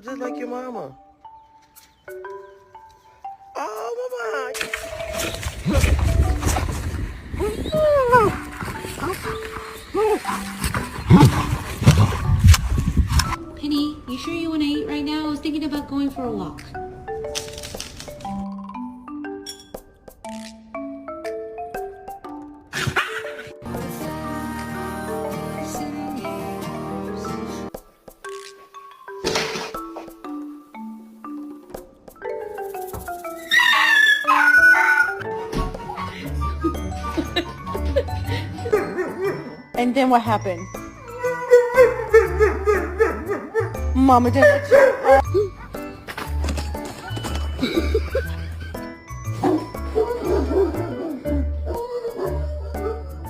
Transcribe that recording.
Just like your mama. Oh, Penny, you sure you want to eat right now? I was thinking about going for a walk. And then what happened? Mama didn't let you.